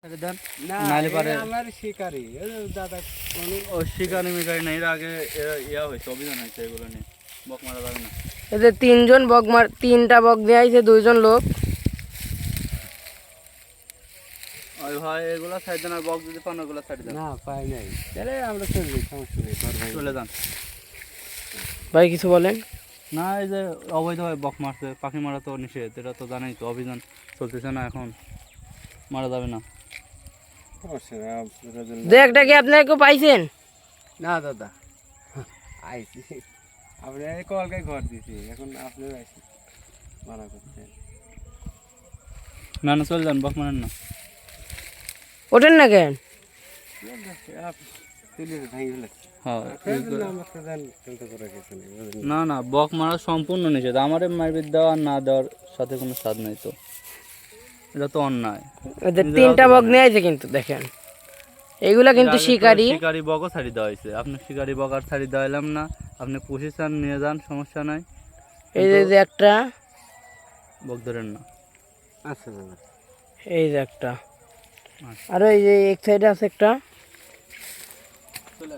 শিকারি নাই, এর আগে ইয়া হয়েছে, অভিযান হয়েছে, এগুলো নিয়ে বক মারা যাবে না। এদের তিনজন বক তিনটা বক দেওয়া হয়েছে, দুইজন লোক। ওই ভাই এগুলা সাইড দেন, আর বক যদি পান ওগুলো সাইড দেন। না পাই নাই, তাহলে আমরা চলে যাই, সমস্যা নেই, চলে যান। ভাই কিছু বলেন না, এই যে অবৈধভাবে বক মারছে, পাখি মারা তো নিষেধ, এটা তো জানাই তো, অভিযান চলতেছে না এখন, মারা যাবে না। দু একটা কি আপনারা কেউ পাইছেন? না দাদা, আইসি আপনি কলকায় ঘর দিছি, এখন আপনার আইসি মারা করতে। না না, চলে যান, বক মারেন না। ওঠেন না কেন? না না, বক মারা সম্পূর্ণ নিষেধ, আমার মারপিট দেওয়া না দেওয়ার সাথে কোনো স্বাদ নাই তো, এটা তো অন্যায়। ওদের তিনটা বক নেওয়া হয়েছে কিন্তু দেখেন, এগুলা কিন্তু শিকারি। শিকারি বকও ছাড়ি দেওয়া হয়েছে, আপনি শিকারি বক আর ছাড়ি দেওয়ালাম না, আপনি পুষি চান নিয়ে যান, সমস্যা নাই। এই যে একটা বক ধরেন না। আচ্ছা দাদা, এই যে একটা, আর এই যে এক সাইডে আছে একটা। চলে